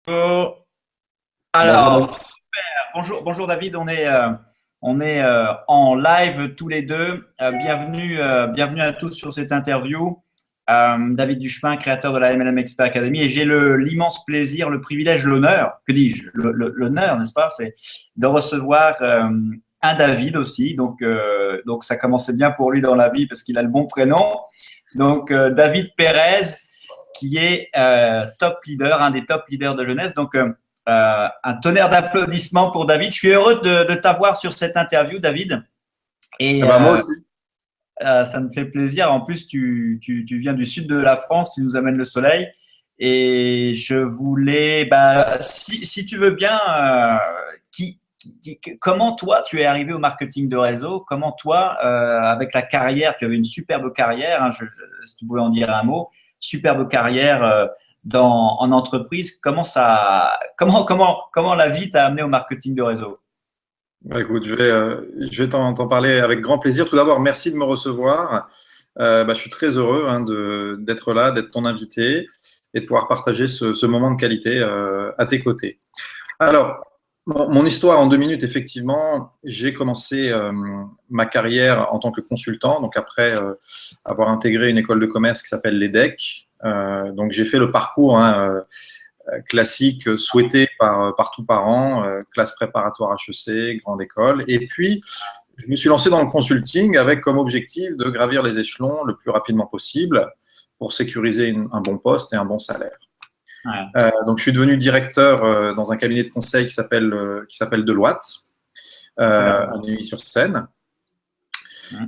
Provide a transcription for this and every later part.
Bonjour. Bonjour David. Alors, bonjour David, on est en live tous les deux. Bienvenue à tous sur cette interview. David Duchemin, créateur de la MLM Expert Academy, et j'ai l'immense plaisir, le privilège, l'honneur, que dis-je, l'honneur, n'est-ce pas, c'est de recevoir un David aussi. Donc ça commençait bien pour lui dans la vie parce qu'il a le bon prénom. Donc David Pérez, qui est top leader, un des top leaders de jeunesse. Donc, un tonnerre d'applaudissements pour David. Je suis heureux de t'avoir sur cette interview, David. Eh Et ben, moi aussi. ça me fait plaisir. En plus, tu viens du sud de la France, tu nous amènes le soleil. Et je voulais, si tu veux bien, comment toi, tu es arrivé au marketing de réseau? Comment toi, avec la carrière, tu avais une superbe carrière, hein, si tu pouvais en dire un mot, superbe carrière en entreprise, comment la vie t'a amené au marketing de réseau? Bah, écoute, je vais t'en parler avec grand plaisir. Tout d'abord, merci de me recevoir. Je suis très heureux d'être là, d'être ton invité et de pouvoir partager ce moment de qualité à tes côtés. Alors, mon histoire en 2 minutes, effectivement, j'ai commencé ma carrière en tant que consultant, donc après avoir intégré une école de commerce qui s'appelle l'EDEC. Donc, j'ai fait le parcours, hein, classique souhaité par tout parent, classe préparatoire HEC, grande école. Et puis, je me suis lancé dans le consulting avec comme objectif de gravir les échelons le plus rapidement possible pour sécuriser un bon poste et un bon salaire. Ouais. Donc, je suis devenu directeur dans un cabinet de conseil qui s'appelle Deloitte, à Neuilly-sur-Seine.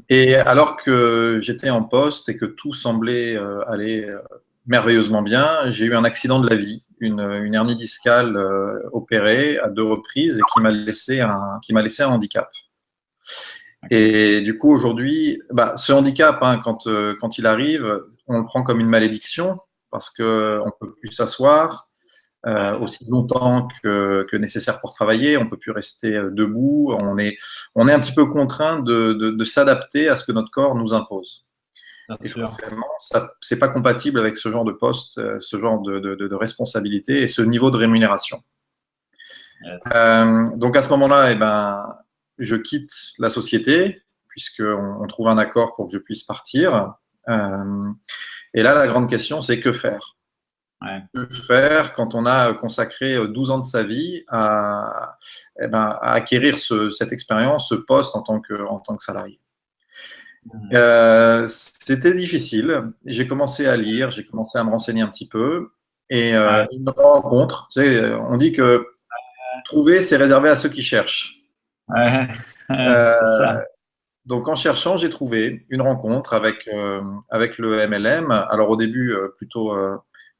Et alors que j'étais en poste et que tout semblait aller merveilleusement bien, j'ai eu un accident de la vie, une hernie discale opérée à 2 reprises et qui m'a laissé un handicap. Et du coup, aujourd'hui, ce handicap, hein, quand il arrive, on le prend comme une malédiction parce qu'on ne peut plus s'asseoir aussi longtemps que nécessaire pour travailler, on ne peut plus rester debout, on est un petit peu contraint de s'adapter à ce que notre corps nous impose. Bien Et sûr. forcément, ça, c'est pas compatible avec ce genre de poste, ce genre de responsabilité et ce niveau de rémunération. Yes. Donc à ce moment-là, je quitte la société puisqu'on trouve un accord pour que je puisse partir. Et là, la grande question, c'est que faire? Ouais. Que faire quand on a consacré 12 ans de sa vie à acquérir cette expérience, ce poste en tant que salarié? C'était difficile. J'ai commencé à lire, j'ai commencé à me renseigner un petit peu. Et Ouais. une rencontre, tu sais, on dit que trouver, c'est réservé à ceux qui cherchent. Ouais. C'est Euh, ça. donc en cherchant, j'ai trouvé une rencontre avec le MLM. Alors au début, plutôt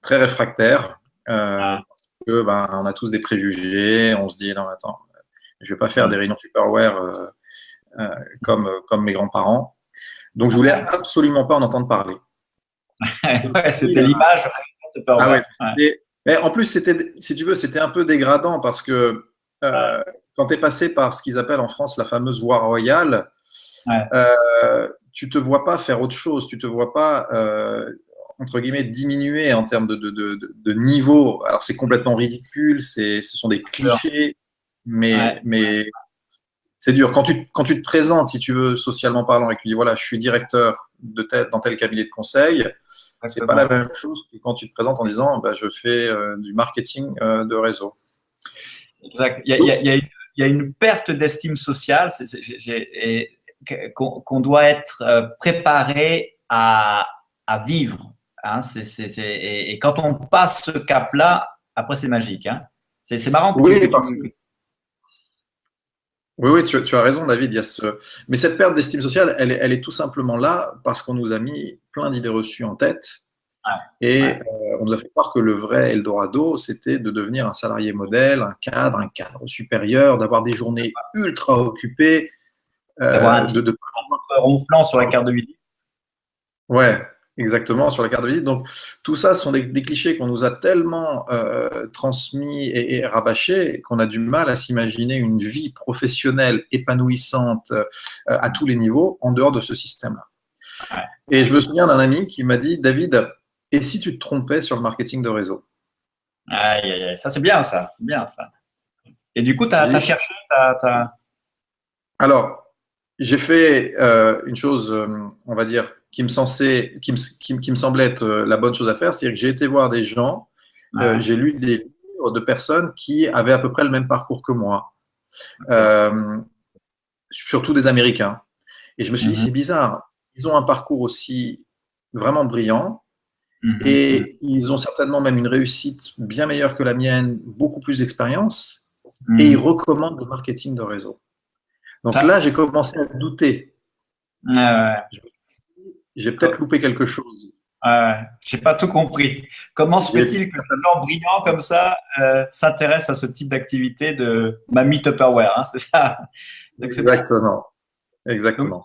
très réfractaire, Ouais. parce que on a tous des préjugés. On se dit, non, attends, je vais pas faire des réunions Tupperware comme mes grands-parents. Donc je voulais Ouais. absolument pas en entendre parler. Ouais, Oui, c'était l'image de ah Tupperware. ouais. Ouais. Mais en plus, si tu veux, c'était un peu dégradant parce que Ouais. quand tu es passé par ce qu'ils appellent en France la fameuse voie royale, Ouais. tu te vois pas faire autre chose, tu te vois pas entre guillemets diminuer en termes de niveau. Alors c'est complètement ridicule, ce sont des Bien sûr. clichés, Ouais. mais c'est dur. Quand tu te présentes, si tu veux, socialement parlant, et que tu dis voilà, je suis directeur dans tel cabinet de conseil, c'est pas la Exactement. même chose que quand tu te présentes en disant je fais du marketing de réseau. Exact. Il y a une perte d'estime sociale qu'on doit être préparé à vivre. Hein. Et quand on passe ce cap-là, après, c'est magique. Hein. C'est marrant que Oui, oui, oui, tu as raison, David. Mais cette perte d'estime sociale, elle est tout simplement là parce qu'on nous a mis plein d'idées reçues en tête. ouais, Et on nous a fait croire que le vrai Eldorado, c'était de devenir un salarié modèle, un cadre supérieur, d'avoir des journées ultra occupées, d'avoir un de titre ronflant sur la carte de visite. Ouais, exactement, sur la carte de visite. Donc, tout ça sont des clichés qu'on nous a tellement transmis et rabâchés qu'on a du mal à s'imaginer une vie professionnelle épanouissante à tous les niveaux en dehors de ce système-là. Ouais, Et je me souviens d'un ami qui m'a dit, David, et si tu te trompais sur le marketing de réseau? Aïe, aïe, aïe. Ça, c'est bien, ça. C'est bien, ça. Et du coup, tu as, J'ai- cherché, Alors, j'ai fait une chose, on va dire, qui me semblait être la bonne chose à faire, c'est-à-dire que j'ai été voir des gens, Ouais, j'ai lu des livres de personnes qui avaient à peu près le même parcours que moi, ok. euh, surtout des Américains. Et je me suis dit, c'est Mhm, bizarre, ils ont un parcours aussi vraiment brillant mhm, mhm, et ils ont certainement même une réussite bien meilleure que la mienne, beaucoup plus d'expérience, et ils mhm. recommandent le marketing de réseau. Donc Ça, là, j'ai commencé à douter. ouais, ouais, J'ai peut-être ouais. loupé quelque chose. J'ai pas tout compris. Comment se J'ai- fait-il que ces gens brillants comme ça s'intéressent à ce type d'activité de mamie Tupperware, hein, c'est ça. Donc c'est bien. Exactement, Donc exactement.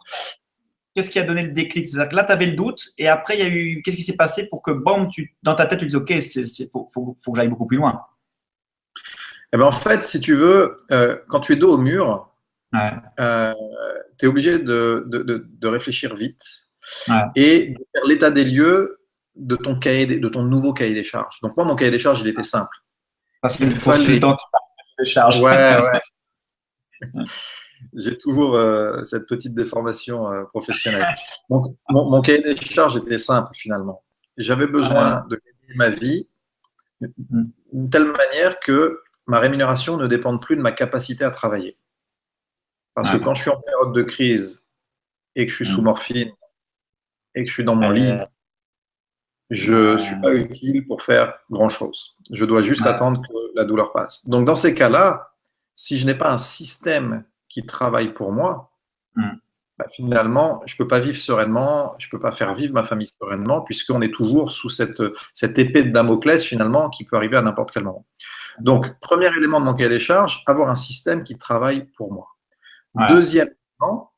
qu'est-ce qui a donné le déclic? C'est-à-dire que là, tu avais le doute et après, il y a eu. Qu'est-ce qui s'est passé pour que, bam, dans ta tête, tu dis, OK, faut que j'aille beaucoup plus loin. Eh ben, en fait, si tu veux, quand tu es dos au mur, Ouais, tu es obligé de réfléchir vite ouais. et de faire l'état des lieux de ton de ton nouveau cahier des charges. Donc moi, mon cahier des charges, il était simple. Parce Il qu'une me fallait. consultante de charge. Ouais, ouais. J'ai toujours cette petite déformation professionnelle. Donc, mon cahier des charges était simple finalement. J'avais Ouais. besoin de gagner ma vie Mhm. d'une telle manière que ma rémunération ne dépende plus de ma capacité à travailler. Parce que Ouais. quand je suis en période de crise et que je suis sous Mhm. morphine et que je suis dans mon lit, Ouais. je ne suis pas utile pour faire grand-chose. Je dois juste Ouais. attendre que la douleur passe. Donc, dans ces cas-là, si je n'ai pas un système qui travaille pour moi, Mhm. bah, finalement, je ne peux pas vivre sereinement, je ne peux pas faire vivre ma famille sereinement, puisqu'on est toujours sous cette épée de Damoclès, finalement, qui peut arriver à n'importe quel moment. Donc, premier élément de mon cahier des charges, avoir un système qui travaille pour moi. Ouais. Deuxièmement,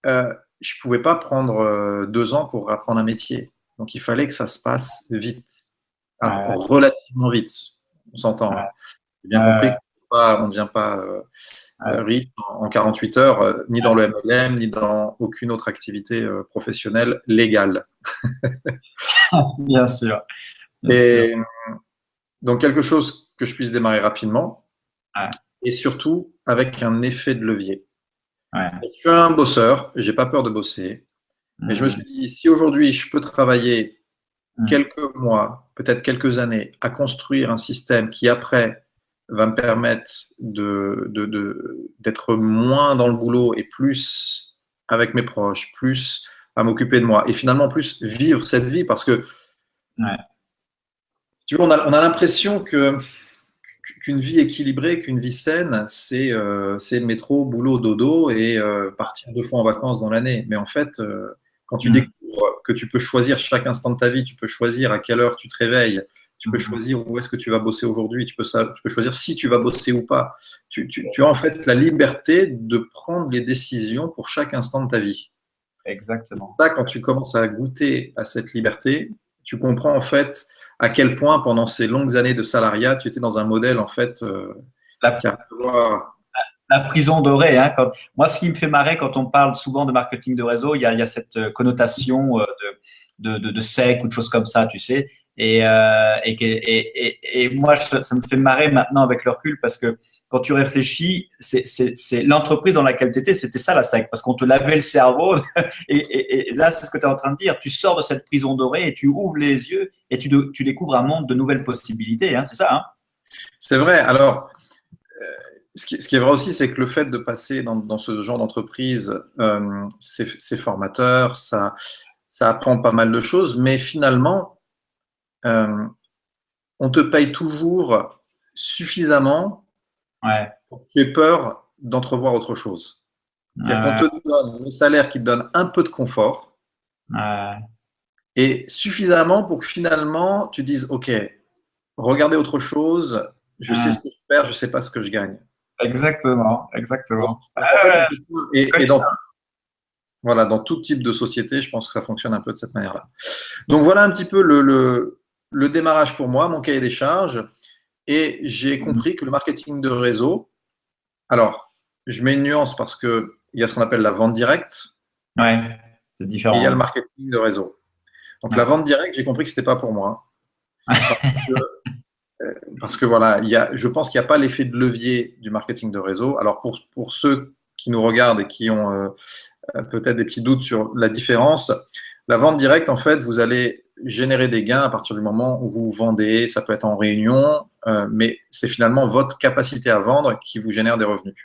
je ne pouvais pas prendre 2 ans pour apprendre un métier. Donc, il fallait que ça se passe vite. Alors, Ouais. relativement vite, on s'entend, hein. J'ai bien compris Ouais. qu'on ne devient pas Ouais. riche en 48 heures, ni dans le MLM, ni dans aucune autre activité professionnelle légale. Bien sûr. Bien sûr. Et donc, quelque chose que je puisse démarrer rapidement Ouais. et surtout avec un effet de levier. Ouais. Je suis un bosseur, j'ai pas peur de bosser, mais je me suis Mhm. dit, si aujourd'hui je peux travailler Mhm. quelques mois, peut-être quelques années, à construire un système qui après va me permettre d'être moins dans le boulot et plus avec mes proches, plus à m'occuper de moi et finalement plus vivre cette vie parce que Ouais. si tu veux, on a l'impression qu'une vie équilibrée, qu'une vie saine, c'est le métro, boulot, dodo et partir 2 fois en vacances dans l'année. Mais en fait, quand tu Mhm. découvres que tu peux choisir chaque instant de ta vie, tu peux choisir à quelle heure tu te réveilles, tu peux Mhm. choisir où est-ce que tu vas bosser aujourd'hui, tu peux choisir si tu vas bosser ou pas. Tu as en fait la liberté de prendre les décisions pour chaque instant de ta vie. Exactement. Ça, quand tu commences à goûter à cette liberté, tu comprends en fait à quel point pendant ces longues années de salariat, tu étais dans un modèle en fait qui La, a la prison dorée. Hein, moi, ce qui me fait marrer quand on parle souvent de marketing de réseau, il y a cette connotation de sec ou de choses comme ça, tu sais. Et moi, ça me fait marrer maintenant avec le recul parce que quand tu réfléchis, c'est l'entreprise dans laquelle tu étais, c'était ça la sec, parce qu'on te lavait le cerveau. Et là, c'est ce que tu es en train de dire. Tu sors de cette prison dorée et tu ouvres les yeux et tu découvres un monde de nouvelles possibilités. Hein, c'est ça. Hein. C'est vrai. Alors, ce qui est vrai aussi, c'est que le fait de passer dans ce genre d'entreprise, c'est formateur, ça apprend pas mal de choses, mais finalement, euh, on te paye toujours suffisamment Ouais. pour que tu aies peur d'entrevoir autre chose. C'est-à-dire qu'on Euh, te donne le salaire qui te donne un peu de confort euh, et suffisamment pour que finalement tu dises, OK, regardez autre chose, je sais euh, ce que je perds, je sais pas ce que je gagne. exactement, Donc, exactement. en fait, Ouais, je et connais dans ça. voilà, dans tout type de société, je pense que ça fonctionne un peu de cette manière-là. Donc voilà un petit peu le démarrage pour moi, mon cahier des charges. Et j'ai compris que le marketing de réseau, alors, je mets une nuance parce qu'il y a ce qu'on appelle la vente directe Ouais, c'est et il y a le différent. marketing de réseau. Donc la Ouais. vente directe, j'ai compris que ce n'était pas pour moi. Parce que parce que voilà, je pense qu'il n'y a pas l'effet de levier du marketing de réseau. Alors pour ceux qui nous regardent et qui ont peut-être des petits doutes sur la différence, la vente directe, en fait, vous allez générer des gains à partir du moment où vous vendez. Ça peut être en réunion, mais c'est finalement votre capacité à vendre qui vous génère des revenus.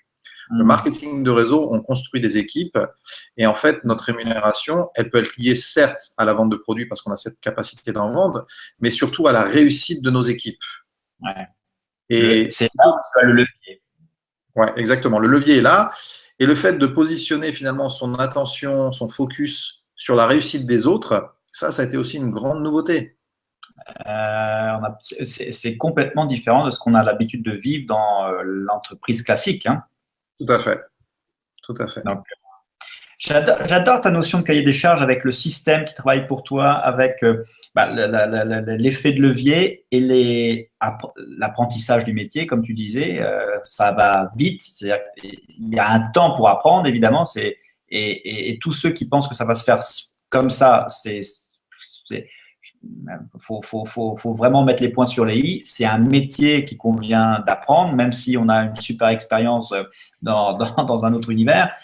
Le marketing de réseau, on construit des équipes et en fait, notre rémunération, elle peut être liée certes à la vente de produits parce qu'on a cette capacité d'en vendre, mais surtout à la réussite de nos équipes. Ouais. Et c'est là où tu as le levier. Ouais, exactement. Le levier est là. Et le fait de positionner finalement son attention, son focus sur la réussite des autres, ça a été aussi une grande nouveauté. C'est complètement différent de ce qu'on a l'habitude de vivre dans l'entreprise classique. Hein. Tout à fait. Tout à fait. Donc, j'adore ta notion de cahier des charges avec le système qui travaille pour toi, avec l'effet de levier et l'apprentissage du métier, comme tu disais. Ça va vite. Il y a un temps pour apprendre, évidemment. Et tous ceux qui pensent que ça va se faire comme ça, faut vraiment mettre les points sur les i. C'est un métier qui convient d'apprendre, même si on a une super expérience dans un autre univers.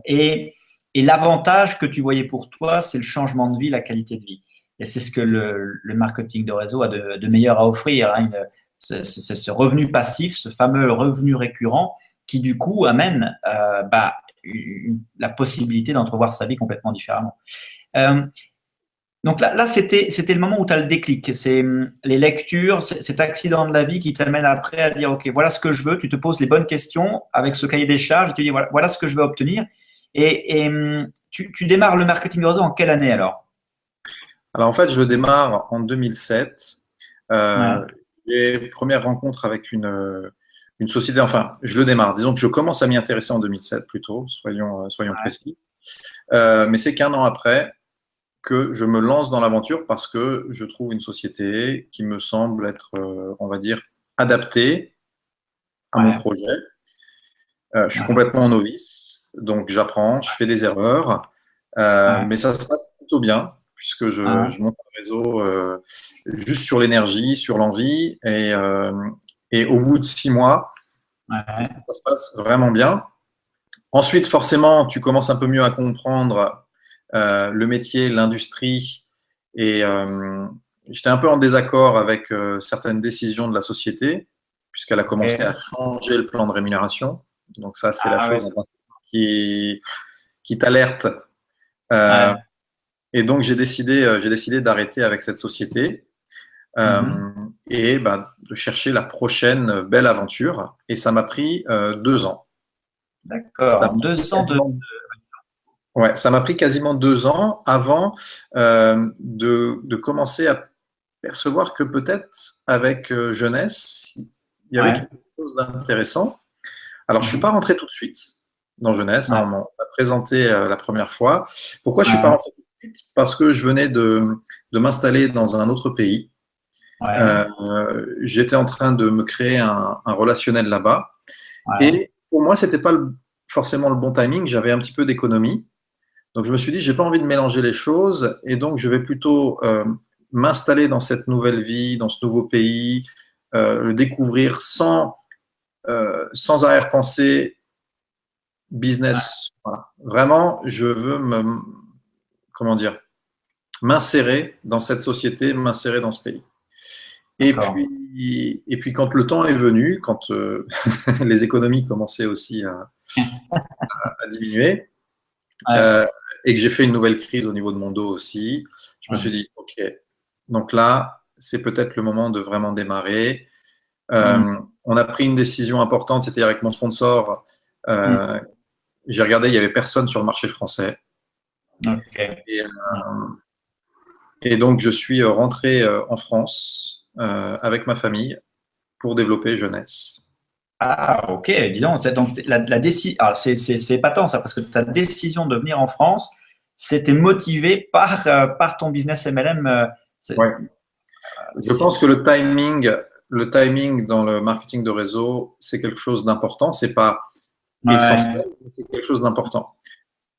Et l'avantage que tu voyais pour toi, c'est le changement de vie, la qualité de vie. Et c'est ce que le marketing de réseau a de meilleur à offrir. Hein. C'est ce revenu passif, ce fameux revenu récurrent qui, du coup, amène la possibilité d'entrevoir sa vie complètement différemment. Donc là c'était le moment où tu as le déclic. C'est les lectures, cet accident de la vie qui t'amène après à dire, OK, voilà ce que je veux. Tu te poses les bonnes questions avec ce cahier des charges. Tu dis, voilà ce que je veux obtenir. Et tu démarres le marketing de réseau en quelle année alors? Alors en fait, je le démarre en 2007. Les premières rencontres avec une société, enfin, je le démarre. Disons que je commence à m'y intéresser en 2007 plutôt, soyons précis. Mais c'est qu'un an après que je me lance dans l'aventure parce que je trouve une société qui me semble être, on va dire, adaptée à mon projet. Je suis complètement novice, donc j'apprends, je fais des erreurs, mais ça se passe plutôt bien puisque je monte un réseau juste sur l'énergie, sur l'envie, et au bout de 6 mois, ça se passe vraiment bien. Ensuite, forcément, tu commences un peu mieux à comprendre le métier, l'industrie, et j'étais un peu en désaccord avec certaines décisions de la société, puisqu'elle a commencé à changer le plan de rémunération. Donc ça, c'est la chose qui t'alerte. Et donc, j'ai décidé d'arrêter avec cette société et de chercher la prochaine belle aventure. Et ça m'a pris 2 ans. D'accord, 2 ans de… Ouais, ça m'a pris quasiment 2 ans avant de commencer à percevoir que peut-être avec Jeunesse, il y avait quelque chose d'intéressant. Alors, je ne suis pas rentré tout de suite dans Jeunesse. On m'a présenté la première fois. Pourquoi je ne suis pas rentré tout de suite? Parce que je venais de m'installer dans un autre pays. J'étais en train de me créer un relationnel là-bas. Et pour moi, ce n'était pas forcément le bon timing. J'avais un petit peu d'économie. Donc, je me suis dit, je n'ai pas envie de mélanger les choses. Et donc, je vais plutôt m'installer dans cette nouvelle vie, dans ce nouveau pays, le découvrir sans arrière-pensée business. Voilà. Vraiment, je veux m'insérer dans cette société, m'insérer dans ce pays. Et puis, quand le temps est venu, quand les économies commençaient aussi à diminuer, et que j'ai fait une nouvelle crise au niveau de mon dos aussi, je me suis dit, OK, donc là, c'est peut-être le moment de vraiment démarrer. On a pris une décision importante, c'était avec mon sponsor. J'ai regardé, il n'y avait personne sur le marché français. Et donc, je suis rentré en France avec ma famille pour développer Jeunesse. Ah, ok, dis donc. Donc la décision, c'est épatant ça, parce que ta décision de venir en France, c'était motivé par ton business MLM. Ouais. Je pense que le timing dans le marketing de réseau, c'est quelque chose d'important. C'est pas essentiel, mais c'est quelque chose d'important.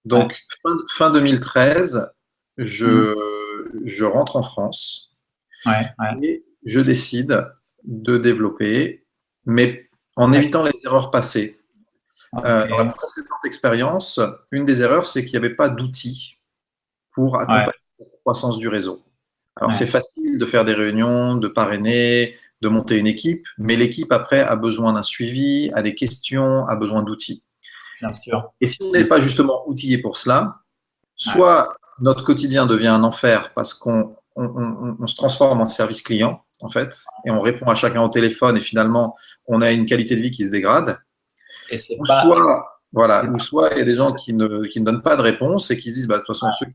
Donc, fin 2013, je rentre en France et je décide de développer, mais en évitant les erreurs passées. Dans la Ok. précédente expérience, une des erreurs, c'est qu'il n'y avait pas d'outils pour Ouais, accompagner la croissance du réseau. Alors, c'est ouais, facile de faire des réunions, de parrainer, de monter une équipe, mais l'équipe, après, a besoin d'un suivi, a des questions, a besoin d'outils. bien sûr. Et si on n'est pas justement outillé pour cela, Ouais, soit notre quotidien devient un enfer parce qu'on se transforme en service client, en fait, et on répond à chacun au téléphone, et finalement, on a une qualité de vie qui se dégrade, et c'est ou pas. soit, voilà, c'est ou pas- soit il y a des gens qui ne donnent pas de réponse et qui se disent, bah, de toute façon, ceux qui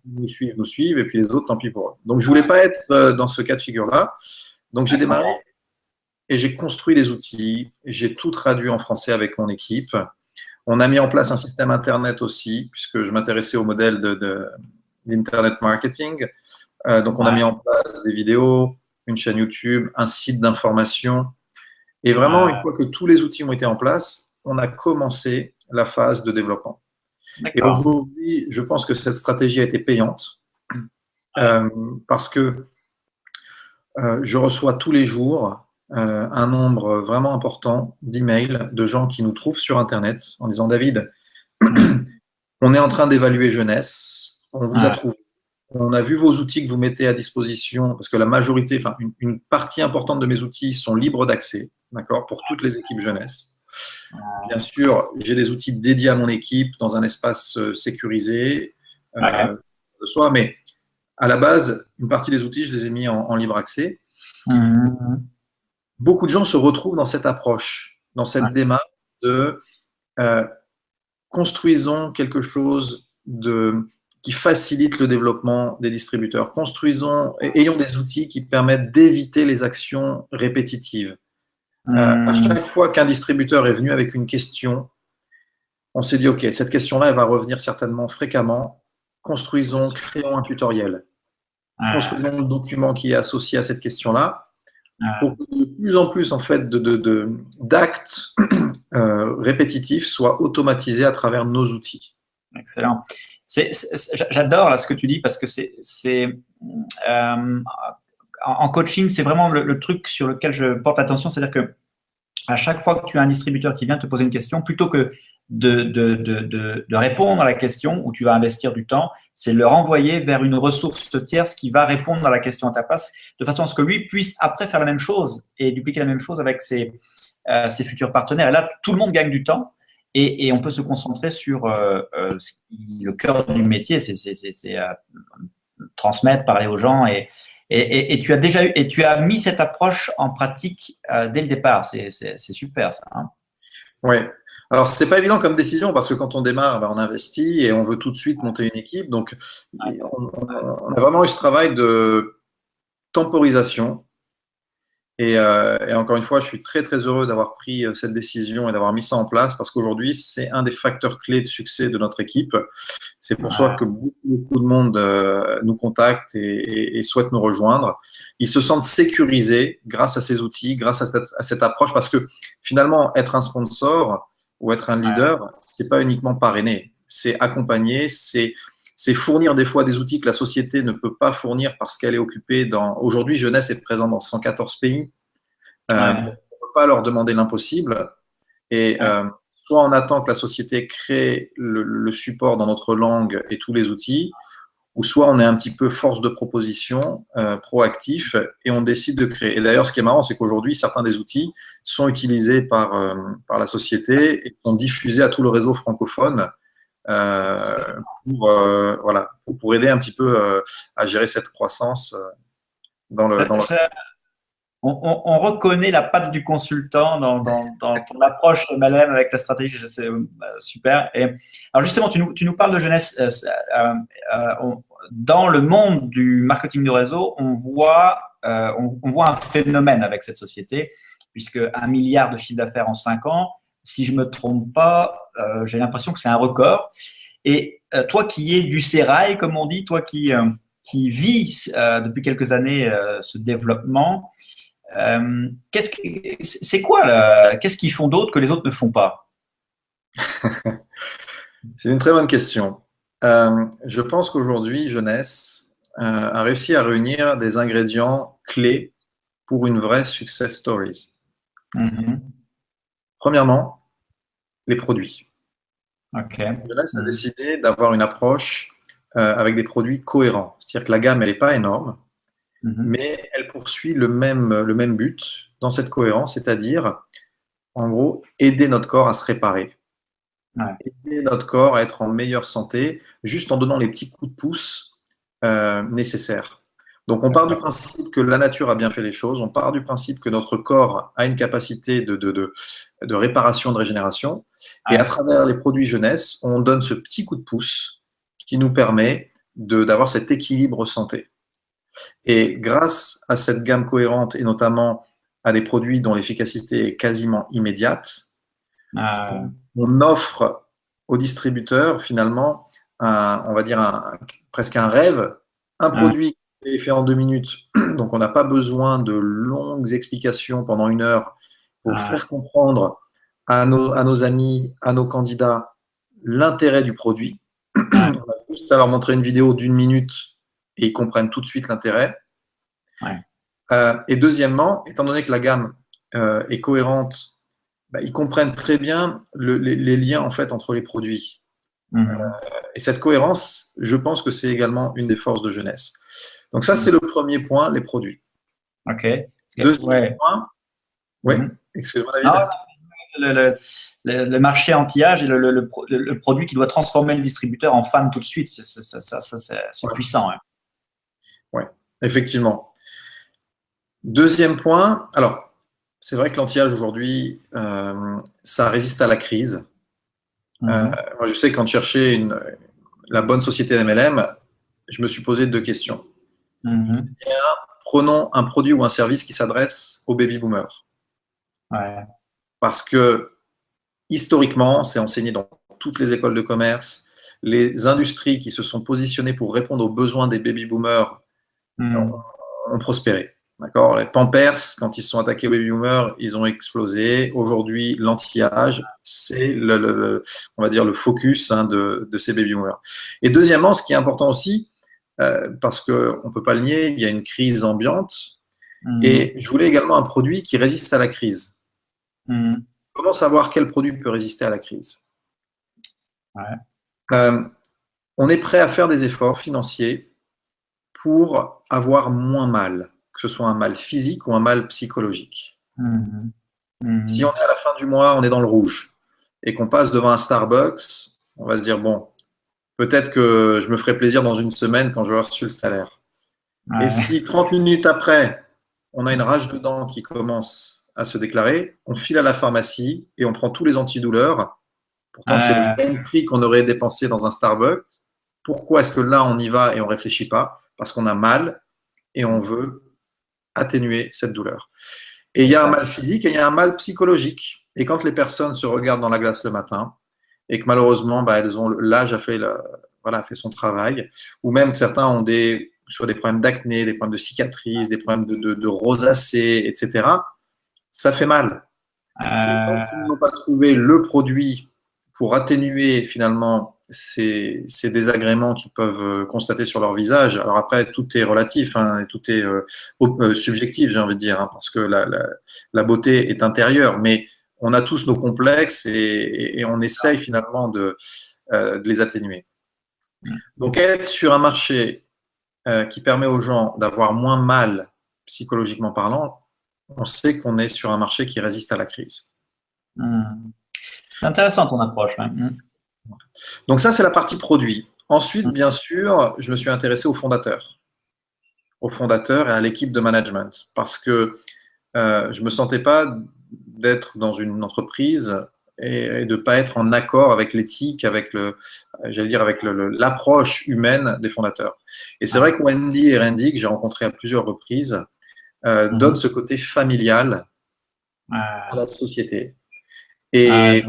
nous suivent, et puis les autres, tant pis pour eux. Donc, je voulais pas être dans ce cas de figure-là. Donc, j'ai ouais, je démarré comprends. et j'ai construit les outils. J'ai tout traduit en français avec mon équipe. On a mis en place un système Internet aussi, puisque je m'intéressais au modèle d'Internet marketing. Donc, on a Ouais, mis en place des vidéos, une chaîne YouTube, un site d'information. Et vraiment, une ouais, fois que tous les outils ont été en place, on a commencé la phase de développement. Et d'accord. aujourd'hui, je pense que cette stratégie a été payante Ouais, euh, parce que je reçois tous les jours un nombre vraiment important d'emails de gens qui nous trouvent sur Internet en disant David, mhm, on est en train d'évaluer jeunesse, on vous a ouais, trouvé, on a vu vos outils que vous mettez à disposition, parce que la majorité, enfin une partie importante de mes outils sont libres d'accès, d'accord, pour toutes les équipes jeunesse. Bien sûr, j'ai des outils dédiés à mon équipe dans un espace sécurisé ouais, de soi, mais à la base, une partie des outils, je les ai mis en libre accès. mhm, Beaucoup de gens se retrouvent dans cette approche, dans ouais, cette démarche de euh, construisons quelque chose qui facilite le développement des distributeurs. Ayons des outils qui permettent d'éviter les actions répétitives. À mhm, chaque fois qu'un distributeur est venu avec une question, on s'est dit, OK, cette question-là, elle va revenir certainement fréquemment. c'est sûr. Créons un tutoriel. Ouais, Construisons le document qui est associé à cette question-là pour ouais, que de plus en plus en fait, d'actes répétitifs soient automatisés à travers nos outils. excellent. J'adore là ce que tu dis parce que en en coaching, c'est vraiment le truc sur lequel je porte attention, c'est-à-dire que à chaque fois que tu as un distributeur qui vient te poser une question, plutôt que de répondre à la question où tu vas investir du temps, c'est le renvoyer vers une ressource tierce qui va répondre à la question à ta place, de façon à ce que lui puisse après faire la même chose et dupliquer la même chose avec ses futurs partenaires. Et là, tout le monde gagne du temps et on peut se concentrer sur le cœur du métier, c'est transmettre, parler aux gens et tu as déjà eu, et tu as mis cette approche en pratique dès le départ. C'est super ça. Hein. Oui. Alors, c'est pas évident comme décision parce que quand on démarre, ben, on investit et on veut tout de suite monter une équipe. Donc, on a vraiment eu ce travail de temporisation. Et encore une fois, je suis très très heureux d'avoir pris cette décision et d'avoir mis ça en place parce qu'aujourd'hui, c'est un des facteurs clés de succès de notre équipe. C'est pour ça Ouais, que beaucoup de monde nous contacte et souhaite nous rejoindre. Ils se sentent sécurisés grâce à ces outils, grâce à cette approche, parce que finalement, être un sponsor ou être un ouais, leader, c'est pas uniquement parrainer, c'est accompagner, c'est fournir des fois des outils que la société ne peut pas fournir parce qu'elle est occupée dans. Aujourd'hui, Jeunesse est présente dans 114 pays. On ne ouais, peut pas leur demander l'impossible. Et ouais, soit on attend que la société crée le support dans notre langue et tous les outils, ou soit on est un petit peu force de proposition, proactif, et on décide de créer. Et d'ailleurs, ce qui est marrant, c'est qu'aujourd'hui, certains des outils sont utilisés par la société et sont diffusés à tout le réseau francophone voilà, pour aider un petit peu à gérer cette croissance dans le. on reconnaît la patte du consultant dans ton approche MLM avec la stratégie, c'est super. Et, alors justement, tu nous parles de jeunesse. Dans le monde du marketing de réseau, on voit un phénomène avec cette société, puisque 1 milliard de chiffre d'affaires en 5 ans, si je ne me trompe pas, j'ai l'impression que c'est un record. Et toi qui es du sérail, comme on dit, toi qui vis depuis quelques années ce développement, qu'est-ce qu'ils font d'autre que les autres ne font pas? C'est une très bonne question. Je pense qu'aujourd'hui, Jeunesse a réussi à réunir des ingrédients clés pour une vraie success stories. Mhm. Premièrement, les produits. OK. Jeunesse a décidé d'avoir une approche avec des produits cohérents. C'est-à-dire que la gamme, elle n'est pas énorme, Mhm. mais elle poursuit le même but dans cette cohérence, c'est-à-dire, en gros, aider notre corps à se réparer. Ouais. Aider notre corps à être en meilleure santé, juste en donnant les petits coups de pouce nécessaires. Donc, on part du principe que la nature a bien fait les choses, on part du principe que notre corps a une capacité de réparation, de régénération, et à travers les produits jeunesse, on donne ce petit coup de pouce qui nous permet d'avoir cet équilibre santé. Et grâce à cette gamme cohérente, et notamment à des produits dont l'efficacité est quasiment immédiate, on offre aux distributeurs finalement, on va dire presque un rêve, un produit qui est fait en 2 minutes, donc on n'a pas besoin de longues explications pendant 1 heure pour faire comprendre à nos amis, à nos candidats, l'intérêt du produit. On a juste à leur montrer une vidéo d'1 minute et ils comprennent tout de suite l'intérêt. Et deuxièmement, étant donné que la gamme est cohérente, ils comprennent très bien les liens en fait entre les produits. Et cette cohérence, je pense que c'est également une des forces de jeunesse. Donc ça, c'est le premier point, les produits. OK. Deuxième point, oui, excusez-moi David. Le marché anti-âge et le produit qui doit transformer le distributeur en fan tout de suite, c'est puissant. Hein. Oui, effectivement. Deuxième point, alors, c'est vrai que l'anti-âge aujourd'hui, ça résiste à la crise. Moi, je sais que quand je cherchais la bonne société MLM, je me suis posé 2 questions. Prenons un produit ou un service qui s'adresse aux baby-boomers. Parce que, historiquement, c'est enseigné dans toutes les écoles de commerce, les industries qui se sont positionnées pour répondre aux besoins des baby-boomers ont prospéré. D'accord. Les Pampers, quand ils se sont attaqués aux baby-boomers, ils ont explosé. Aujourd'hui, l'anti-âge, c'est on va dire le focus de ces baby-boomers. Et deuxièmement, ce qui est important aussi, parce qu'on ne peut pas le nier, il y a une crise ambiante. Et je voulais également un produit qui résiste à la crise. Comment savoir quel produit peut résister à la crise? On est prêt à faire des efforts financiers pour avoir moins mal, que ce soit un mal physique ou un mal psychologique. Si on est à la fin du mois, on est dans le rouge, et qu'on passe devant un Starbucks, on va se dire, bon, peut-être que je me ferai plaisir dans 1 semaine quand j'aurai reçu le salaire. Et si 30 minutes après, on a une rage de dents qui commence à se déclarer, on file à la pharmacie et on prend tous les antidouleurs. Pourtant, c'est le même prix qu'on aurait dépensé dans un Starbucks. Pourquoi est-ce que là, on y va et on ne réfléchit pas? Parce qu'on a mal et on veut atténuer cette douleur. Et il y a un mal physique et il y a un mal psychologique. Et quand les personnes se regardent dans la glace le matin et que malheureusement, l'âge a fait son travail, ou même certains ont soit des problèmes d'acné, des problèmes de cicatrices, des problèmes de rosacée, etc., ça fait mal. Et tant qu'ils n'ont pas trouvé le produit pour atténuer finalement ces désagréments qu'ils peuvent constater sur leur visage. Alors après, tout est relatif, et tout est subjectif, j'ai envie de dire, parce que la beauté est intérieure, mais on a tous nos complexes et on essaye finalement de les atténuer. Donc être sur un marché qui permet aux gens d'avoir moins mal psychologiquement parlant, on sait qu'on est sur un marché qui résiste à la crise. C'est intéressant ton approche. Donc ça, c'est la partie produit. Ensuite, bien sûr, je me suis intéressé aux fondateurs et à l'équipe de management, parce que je ne me sentais pas d'être dans une entreprise et de ne pas être en accord avec l'éthique, avec l'approche humaine des fondateurs. Et c'est vrai que Wendy et Randy, que j'ai rencontrés à plusieurs reprises, donnent ce côté familial à la société. Et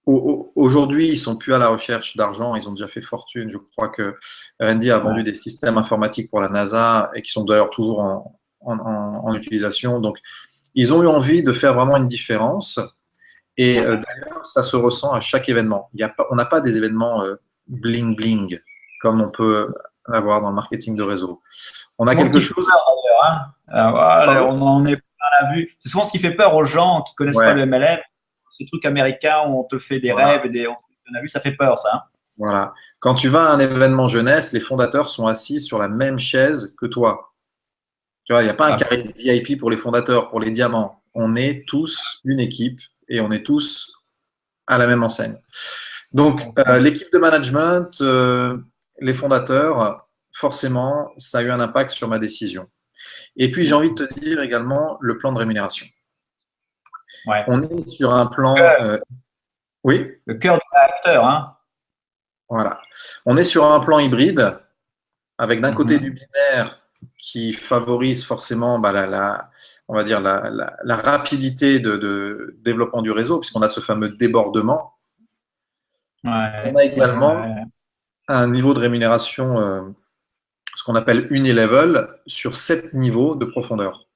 aujourd'hui, ils ne sont plus à la recherche d'argent, ils ont déjà fait fortune. Je crois que Randy a vendu des systèmes informatiques pour la NASA et qui sont d'ailleurs toujours en utilisation. Donc, ils ont eu envie de faire vraiment une différence. Et d'ailleurs, ça se ressent à chaque événement. On n'a pas des événements bling-bling, comme on peut à avoir dans le marketing de réseau. On a Souvent ce quelque qui fait chose. peur d'ailleurs, hein. Voilà, Pardon? on en est plein la vue. C'est souvent ce qui fait peur aux gens qui connaissent pas Ouais, le MLM. Ces trucs américains où on te fait des rêves voilà. et on a vu, ça fait peur ça, hein. Voilà. Quand tu vas à un événement jeunesse, les fondateurs sont assis sur la même chaise que toi. Tu vois, il n'y a pas un Ah, carré VIP pour les fondateurs, pour les diamants. On est tous une équipe et on est tous à la même enseigne. Donc, ok. l'équipe de management, les fondateurs, forcément, ça a eu un impact sur ma décision. Et puis, j'ai envie de te dire également le plan de rémunération. Ouais. On est sur un plan. Oui, Le cœur du réacteur, hein. voilà. On est sur un plan hybride avec d'un côté du Mhm. binaire qui favorise forcément bah, on va dire la rapidité de développement du réseau, puisqu'on a ce fameux débordement. On Ouais, a ouais, également ouais. un niveau de rémunération, ce qu'on appelle unilevel, sur 7 niveaux de profondeur.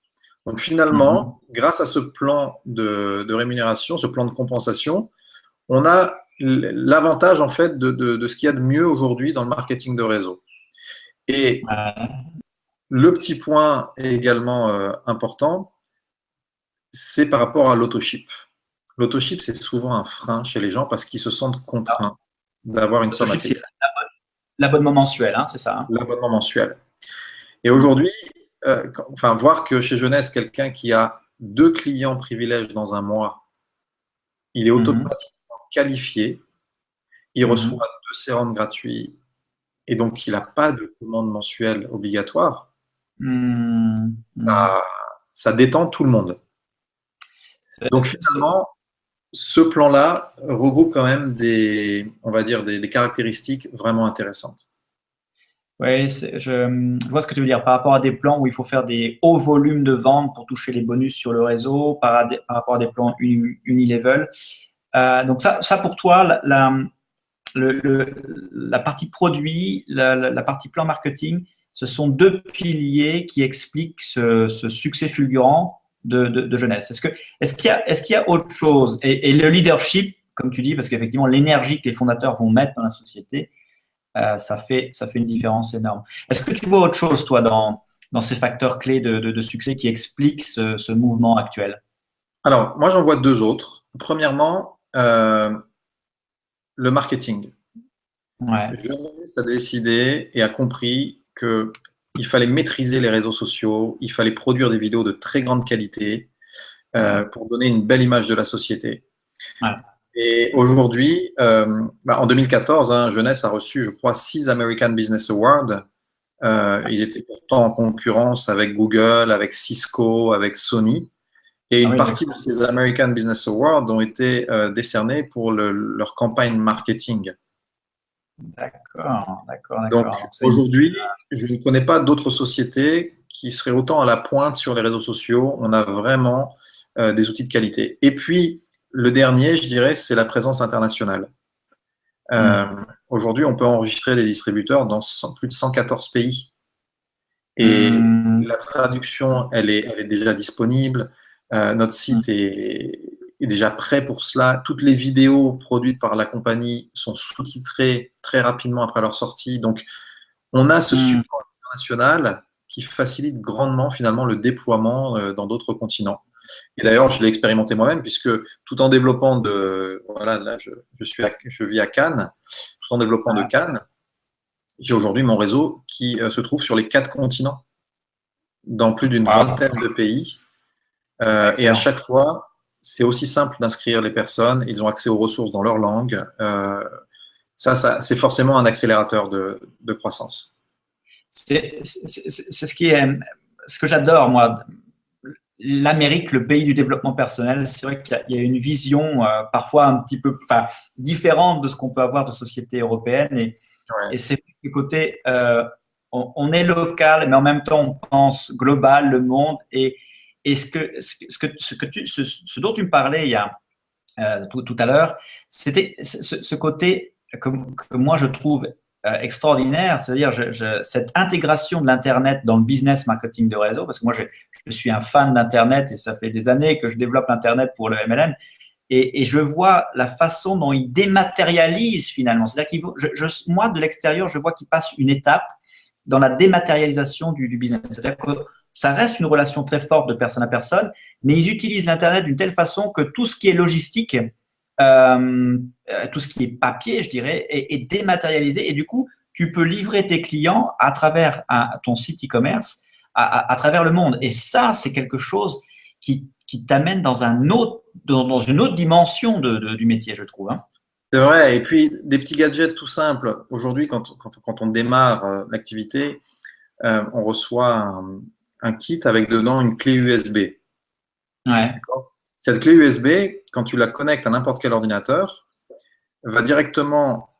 Donc Mhm. finalement, grâce à ce plan de rémunération, ce plan de compensation, on a l'avantage en fait de ce qu'il y a de mieux aujourd'hui dans le marketing de réseau. Et Ouais. le petit point également important, c'est par rapport à l'autoship. L'autoship, c'est souvent un frein chez les gens parce qu'ils se sentent Alors, contraints d'avoir une somme à l'autoship, c'est payer, l'abonnement mensuel, hein, c'est ça, hein. l'abonnement mensuel. Et Mhm. aujourd'hui, enfin, voir que chez Jeunesse, quelqu'un qui a 2 clients privilèges dans un mois, il est Mhm. automatiquement qualifié, il Mhm. reçoit 2 séances gratuites et donc il n'a pas de commande mensuelle obligatoire, Mhm. Mhm. ça, ça détend tout le monde. C'est- Donc c'est- finalement, ce plan-là regroupe quand même on va dire, des caractéristiques vraiment intéressantes. Ouais, je vois ce que tu veux dire par rapport à des plans où il faut faire des hauts volumes de ventes pour toucher les bonus sur le réseau, par rapport à des plans unilevel. Donc ça pour toi, la partie produit, la partie plan marketing, ce sont deux piliers qui expliquent ce succès fulgurant de jeunesse. Est-ce qu'il y a autre chose et le leadership, comme tu dis, parce qu'effectivement l'énergie que les fondateurs vont mettre dans la société, ça fait une différence énorme. Est-ce que tu vois autre chose, toi, dans ces facteurs clés de succès qui expliquent ce mouvement actuel? Alors, moi, j'en vois 2 autres. Premièrement, le marketing. Ouais. Jeunesse a décidé et a compris qu'il fallait maîtriser les réseaux sociaux, il fallait produire des vidéos de très grande qualité Ouais. pour donner une belle image de la société. Ouais. Et aujourd'hui, en 2014, hein, Jeunesse a reçu, je crois, 6 American Business Awards. Ils étaient pourtant en concurrence avec Google, avec Cisco, avec Sony. Et Ah une oui, partie de d'accord. ces American Business Awards ont été décernés pour leur campagne marketing. D'accord, d'accord, d'accord. Donc Donc, c'est une. aujourd'hui, je ne connais pas d'autres sociétés qui seraient autant à la pointe sur les réseaux sociaux. On a vraiment des outils de qualité. Et puis, le dernier, je dirais, c'est la présence internationale. Euh, Hmm. Aujourd'hui, on peut enregistrer des distributeurs dans plus de 114 pays. Et Hmm. la traduction, elle est déjà disponible. Notre Hmm. site est déjà prêt pour cela. Toutes les vidéos produites par la compagnie sont sous-titrées très rapidement après leur sortie. Donc, on a ce Hmm. support international qui facilite grandement finalement le déploiement dans d'autres continents. Et d'ailleurs, je l'ai expérimenté moi-même puisque tout en développant voilà, là, je vis à Cannes, tout en développement de Ouais, Cannes, j'ai aujourd'hui mon réseau qui se trouve sur les 4 continents, dans plus d'une wow, vingtaine de pays. Et à excellent. chaque fois, c'est aussi simple d'inscrire les personnes. Ils ont accès aux ressources dans leur langue. C'est forcément un accélérateur de croissance. C'est ce que j'adore, moi. L'Amérique, le pays du développement personnel, c'est vrai qu'il y a une vision parfois un petit peu enfin, différente de ce qu'on peut avoir de société européenne. Et Ouais. c'est le côté, on est local, mais en même temps, on pense global, le monde. Et ce dont tu me parlais il y a, tout à l'heure, c'était ce côté que moi je trouve extraordinaire, c'est-à-dire cette intégration de l'Internet dans le business marketing de réseau, parce que moi je suis un fan d'Internet et ça fait des années que je développe l'Internet pour le MLM, et je vois la façon dont il dématérialise finalement. C'est-à-dire moi de l'extérieur, je vois qu'il passe une étape dans la dématérialisation du business. C'est-à-dire que ça reste une relation très forte de personne à personne, mais ils utilisent l'Internet d'une telle façon que tout ce qui est logistique, tout ce qui est papier, je dirais, est dématérialisé. Et du coup, tu peux livrer tes clients à travers ton site e-commerce à travers le monde. Et ça, c'est quelque chose qui t'amène dans dans une autre dimension du métier, je trouve. Hein. C'est vrai. Et puis, des petits gadgets tout simples. Aujourd'hui, quand on démarre l'activité, on reçoit un kit avec dedans une clé USB. Ouais. Cette clé USB, quand tu la connectes à n'importe quel ordinateur, va directement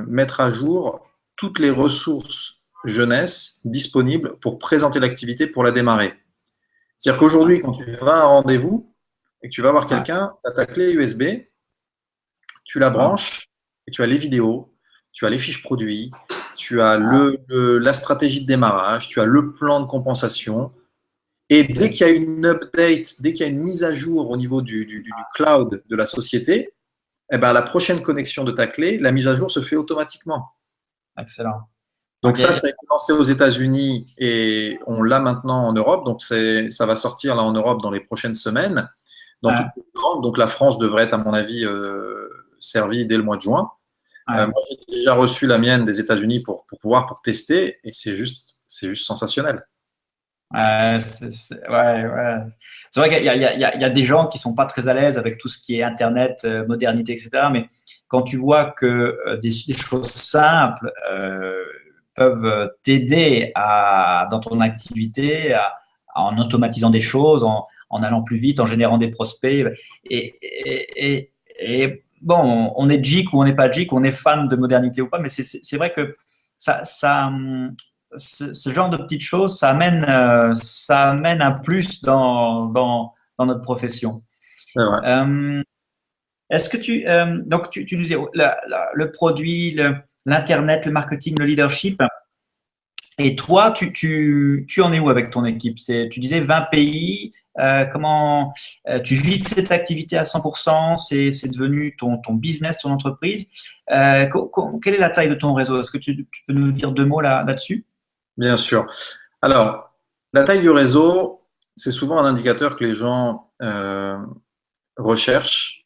mettre à jour toutes les ressources jeunesse disponibles pour présenter l'activité, pour la démarrer. C'est-à-dire qu'aujourd'hui, quand tu vas à un rendez-vous et que tu vas voir quelqu'un, tu as ta clé USB, tu la branches et tu as les vidéos, tu as les fiches produits, tu as la stratégie de démarrage, tu as le plan de compensation. Et dès qu'il y a une update, dès qu'il y a une mise à jour au niveau du cloud de la société, eh ben, la prochaine connexion de ta clé, la mise à jour se fait automatiquement. Excellent. Donc ça a été lancé aux États-Unis et on l'a maintenant en Europe. Donc ça va sortir là en Europe dans les prochaines semaines. Dans toute l'Europe. Donc la France devrait être, à mon avis, servie dès le mois de juin. Moi, j'ai déjà reçu la mienne des États-Unis pour voir, pour tester, et c'est juste sensationnel. C'est vrai qu'il y a des gens qui sont pas très à l'aise avec tout ce qui est Internet, modernité, etc. Mais quand tu vois que des choses simples peuvent t'aider dans ton activité, en automatisant des choses, en allant plus vite, en générant des prospects. Et bon, on est geek ou on n'est pas geek, on est fan de modernité ou pas, mais c'est vrai que ce genre de petites choses, ça amène un plus dans notre profession. Est-ce que donc tu disais le produit, l'Internet, le marketing, le leadership. Et toi, tu en es où avec ton équipe? Tu disais 20 pays. Comment tu vis de cette activité à 100%? C'est devenu ton business, ton entreprise. Quelle est la taille de ton réseau? Est-ce que tu peux nous dire deux mots là-dessus? Bien sûr. Alors, la taille du réseau, c'est souvent un indicateur que les gens recherchent.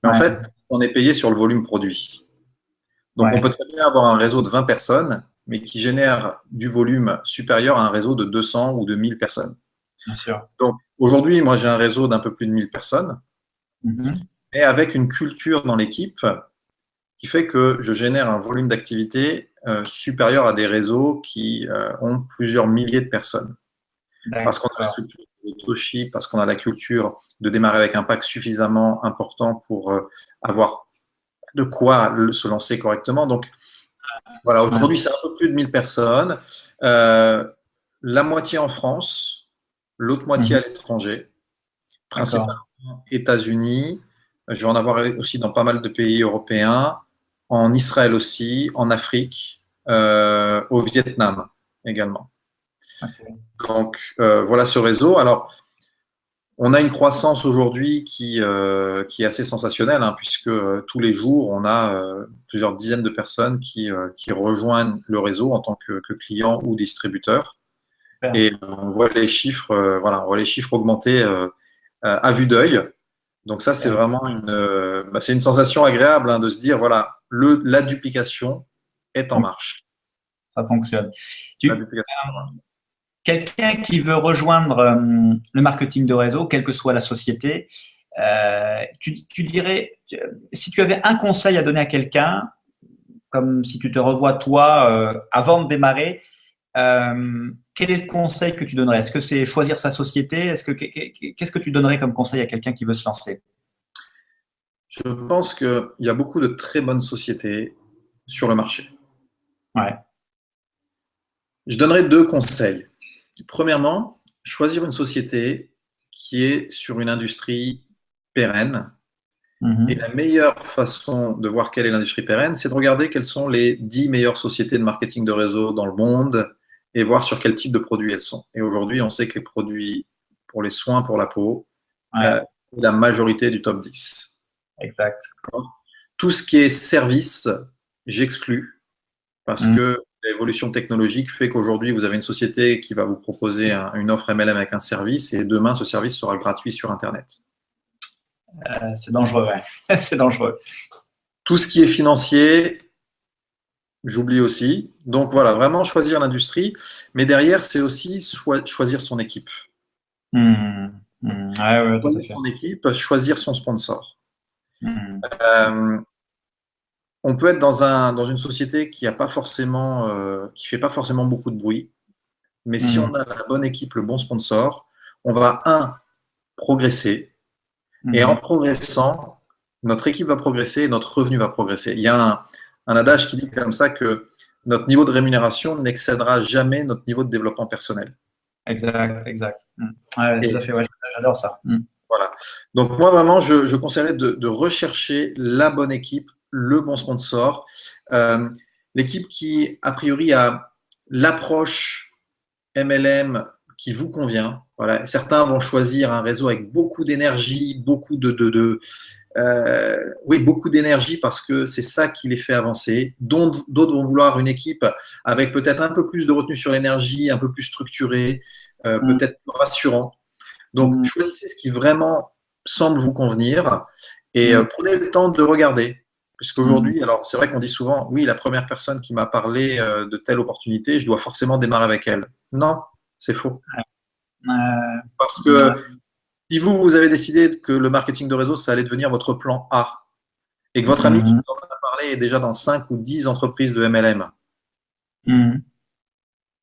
Mais en fait, on est payé sur le volume produit. Donc, on peut très bien avoir un réseau de 20 personnes, mais qui génère du volume supérieur à un réseau de 200 ou de 1000 personnes. Bien sûr. Donc, aujourd'hui, moi, j'ai un réseau d'un peu plus de 1000 personnes, mais avec une culture dans l'équipe qui fait que je génère un volume d'activité supérieur à des réseaux qui ont plusieurs milliers de personnes. Parce qu'on a la culture de l'auto-ship, parce qu'on a la culture de démarrer avec un pack suffisamment important pour avoir de quoi se lancer correctement. Donc, voilà, aujourd'hui, c'est un peu plus de 1000 personnes. La moitié en France, l'autre moitié à l'étranger, principalement États-Unis. Je vais en avoir aussi dans pas mal de pays européens, en Israël aussi, en Afrique, au Vietnam également. Donc, voilà ce réseau. Alors, on a une croissance aujourd'hui qui est assez sensationnelle, hein, puisque tous les jours, on a plusieurs dizaines de personnes qui rejoignent le réseau en tant que clients ou distributeurs. Et on voit les chiffres, on voit les chiffres augmenter à vue d'œil. Donc ça, c'est vraiment c'est une sensation agréable, hein, de se dire, voilà, la duplication est en marche. Ça fonctionne. Quelqu'un qui veut rejoindre le marketing de réseau, quelle que soit la société, tu dirais, si tu avais un conseil à donner à quelqu'un, comme si tu te revois toi avant de démarrer, quel est le conseil que tu donnerais? Est-ce que c'est choisir sa société? Qu'est-ce que tu donnerais comme conseil à quelqu'un qui veut se lancer? Je pense qu'il y a beaucoup de très bonnes sociétés sur le marché. Je donnerais deux conseils. Premièrement, choisir une société qui est sur une industrie pérenne. Et la meilleure façon de voir quelle est l'industrie pérenne, c'est de regarder quelles sont les 10 meilleures sociétés de marketing de réseau dans le monde et voir sur quel type de produits elles sont. Et aujourd'hui, on sait que les produits pour les soins pour la peau, la majorité du top 10. Exact. Tout ce qui est service, j'exclus parce que l'évolution technologique fait qu'aujourd'hui, vous avez une société qui va vous proposer une offre MLM avec un service et demain, ce service sera gratuit sur Internet. C'est dangereux, ouais. C'est dangereux. Tout ce qui est financier, j'oublie aussi. Donc voilà, vraiment choisir l'industrie. Mais derrière, c'est aussi choisir son équipe. Ouais, ouais, tout à Choisir fait. son équipe, choisir son sponsor. Hmm. On peut être dans une société qui qui fait pas forcément beaucoup de bruit. Mais si on a la bonne équipe, le bon sponsor, on va, progresser. Et en progressant, notre équipe va progresser et notre revenu va progresser. Il y a un adage qui dit comme ça que notre niveau de rémunération n'excédera jamais notre niveau de développement personnel. Exact, exact. Ouais, Et tout à fait, ouais, j'adore ça. voilà. Donc moi, vraiment, je conseillerais de rechercher la bonne équipe, le bon sponsor, l'équipe qui, a priori, a l'approche MLM qui vous convient. Voilà. Certains vont choisir un réseau avec beaucoup d'énergie, beaucoup d'énergie parce que c'est ça qui les fait avancer. D'autres vont vouloir une équipe avec peut-être un peu plus de retenue sur l'énergie, un peu plus structurée, peut-être plus rassurant. Donc, choisissez ce qui vraiment semble vous convenir et prenez le temps de regarder. Puisqu'aujourd'hui, alors c'est vrai qu'on dit souvent, oui, la première personne qui m'a parlé de telle opportunité, je dois forcément démarrer avec elle. Non, c'est faux. Parce que si vous avez décidé que le marketing de réseau, ça allait devenir votre plan A et que votre ami qui vous en a parlé est déjà dans 5 ou 10 entreprises de MLM,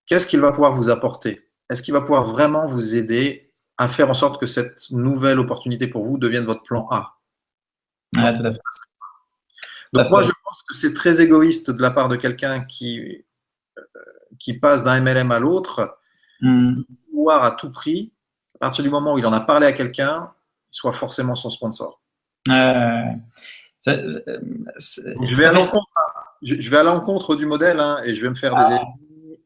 qu'est-ce qu'il va pouvoir vous apporter? Est-ce qu'il va pouvoir vraiment vous aider à faire en sorte que cette nouvelle opportunité pour vous devienne votre plan A? Ouais, tout à fait. Donc moi, je pense que c'est très égoïste de la part de quelqu'un qui passe d'un MLM à l'autre, de vouloir à tout prix, à partir du moment où il en a parlé à quelqu'un, il soit forcément son sponsor. Je vais à l'encontre du modèle et je vais me faire des ennemis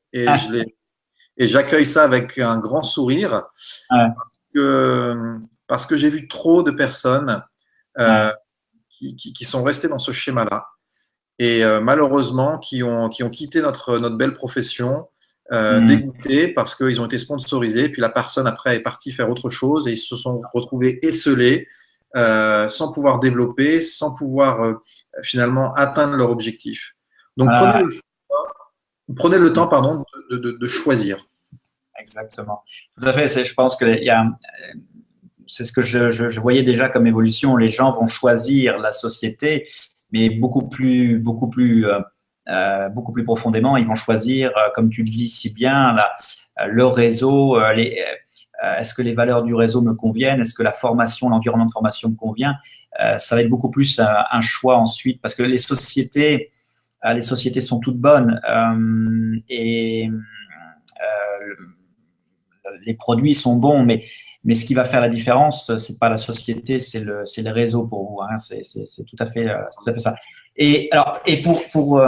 et j'accueille ça avec un grand sourire parce que j'ai vu trop de personnes qui sont restées dans ce schéma-là et malheureusement qui ont quitté notre belle profession dégoûtés parce qu'ils ont été sponsorisés, puis la personne après est partie faire autre chose et ils se sont retrouvés esselés sans pouvoir développer, sans pouvoir finalement atteindre leur objectif. Donc prenez le temps pardon, de choisir. Exactement. Tout à fait. Je pense que c'est ce que je voyais déjà comme évolution. Les gens vont choisir la société, mais beaucoup plus profondément. Ils vont choisir, comme tu le dis si bien, le réseau. Est-ce que les valeurs du réseau me conviennent? Est-ce que la formation, l'environnement de formation me convient? Ça va être beaucoup plus un choix ensuite, parce que les sociétés sont toutes bonnes et les produits sont bons, mais ce qui va faire la différence, c'est pas la société, c'est le réseau pour vous. C'est tout à fait ça. Et alors, pour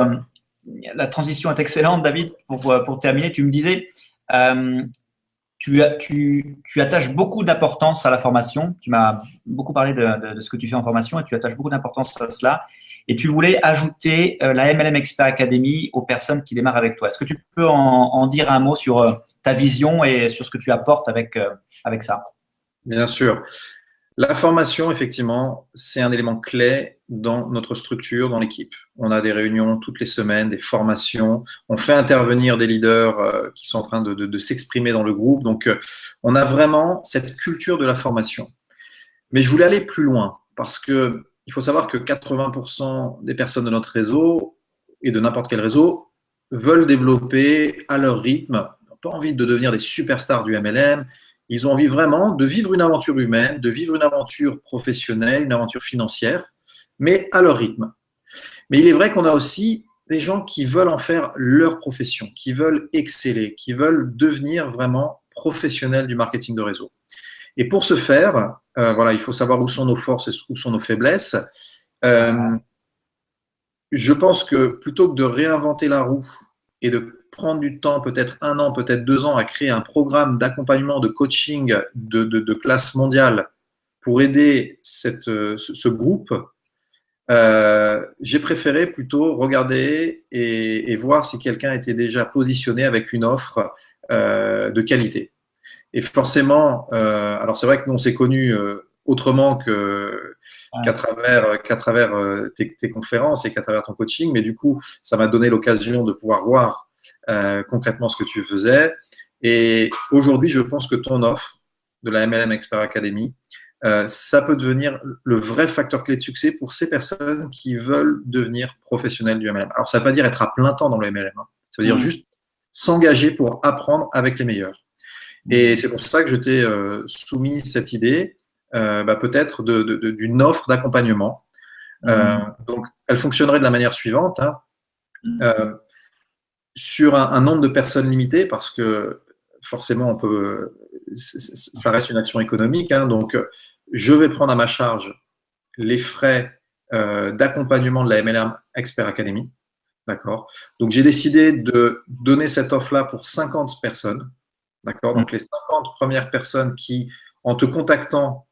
la transition est excellente, David. Pour terminer, tu me disais, tu attaches beaucoup d'importance à la formation. Tu m'as beaucoup parlé de ce que tu fais en formation et tu attaches beaucoup d'importance à cela. Et tu voulais ajouter la MLM Expert Academy aux personnes qui démarrent avec toi. Est-ce que tu peux en dire un mot sur ta vision et sur ce que tu apportes avec ça? Bien sûr. La formation, effectivement, c'est un élément clé dans notre structure, dans l'équipe. On a des réunions toutes les semaines, des formations. On fait intervenir des leaders qui sont en train de s'exprimer dans le groupe. Donc, on a vraiment cette culture de la formation. Mais je voulais aller plus loin parce que il faut savoir que 80% des personnes de notre réseau et de n'importe quel réseau veulent développer à leur rythme, n'ont pas envie de devenir des superstars du MLM. Ils ont envie vraiment de vivre une aventure humaine, de vivre une aventure professionnelle, une aventure financière, mais à leur rythme. Mais il est vrai qu'on a aussi des gens qui veulent en faire leur profession, qui veulent exceller, qui veulent devenir vraiment professionnels du marketing de réseau. Et pour ce faire, voilà, il faut savoir où sont nos forces et où sont nos faiblesses. Je pense que plutôt que de réinventer la roue et de prendre du temps, peut-être 1 an, peut-être 2 ans, à créer un programme d'accompagnement, de coaching de classe mondiale pour aider ce groupe, j'ai préféré plutôt regarder et voir si quelqu'un était déjà positionné avec une offre de qualité. Et forcément, alors c'est vrai que nous, on s'est connus autrement qu'à travers tes conférences et qu'à travers ton coaching, mais du coup, ça m'a donné l'occasion de pouvoir voir concrètement ce que tu faisais. Et aujourd'hui, je pense que ton offre de la MLM Expert Academy, ça peut devenir le vrai facteur clé de succès pour ces personnes qui veulent devenir professionnels du MLM. Alors, ça ne veut pas dire être à plein temps dans le MLM, hein. Ça veut dire juste s'engager pour apprendre avec les meilleurs. Et c'est pour ça que je t'ai soumis cette idée, peut-être d'une offre d'accompagnement. Donc, elle fonctionnerait de la manière suivante, hein, sur un nombre de personnes limité, parce que forcément, ça reste une action économique, hein. Donc, je vais prendre à ma charge les frais d'accompagnement de la MLM Expert Academy. D'accord. Donc, j'ai décidé de donner cette offre-là pour 50 personnes. D'accord. Donc, les 50 premières personnes qui, en te contactant,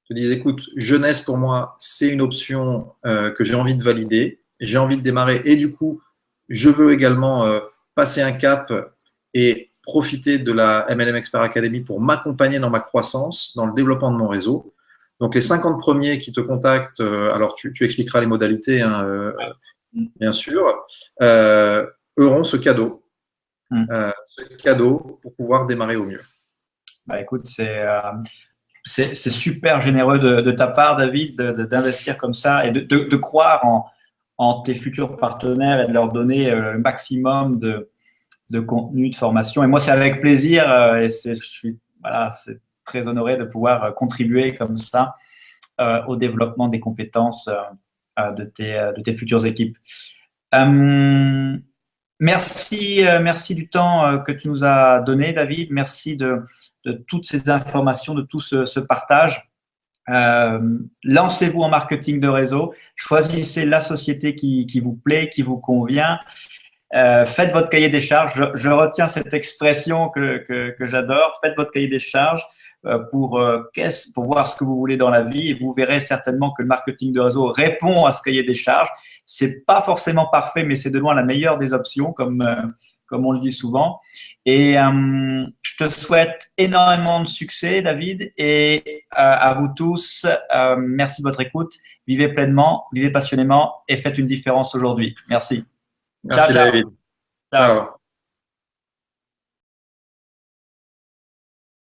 te disent, écoute, jeunesse pour moi, c'est une option que j'ai envie de valider, j'ai envie de démarrer et du coup, je veux également passer un cap et profiter de la MLM Expert Academy pour m'accompagner dans ma croissance, dans le développement de mon réseau. Donc, les 50 premiers qui te contactent, alors tu expliqueras les modalités, hein, bien sûr, auront ce cadeau. Ce cadeau pour pouvoir démarrer au mieux. Bah, écoute, c'est super généreux de ta part, David, d'investir comme ça et de croire en tes futurs partenaires et de leur donner le maximum de contenu, de formation. Et moi, c'est avec plaisir et je suis c'est très honoré de pouvoir contribuer comme ça au développement des compétences de tes futures équipes. Merci du temps que tu nous as donné, David. Merci de toutes ces informations, de tout ce partage. Lancez-vous en marketing de réseau. Choisissez la société qui vous plaît, qui vous convient. Faites votre cahier des charges. Je retiens cette expression que j'adore. Faites votre cahier des charges pour voir ce que vous voulez dans la vie et vous verrez certainement que le marketing de réseau répond à ce cahier des charges. C'est pas forcément parfait, mais c'est de loin la meilleure des options, comme on le dit souvent. Et je te souhaite énormément de succès, David, et à vous tous, merci de votre écoute. Vivez pleinement, vivez passionnément et faites une différence aujourd'hui. Merci. Merci, Ciao, ciao. David. Ciao. Ciao.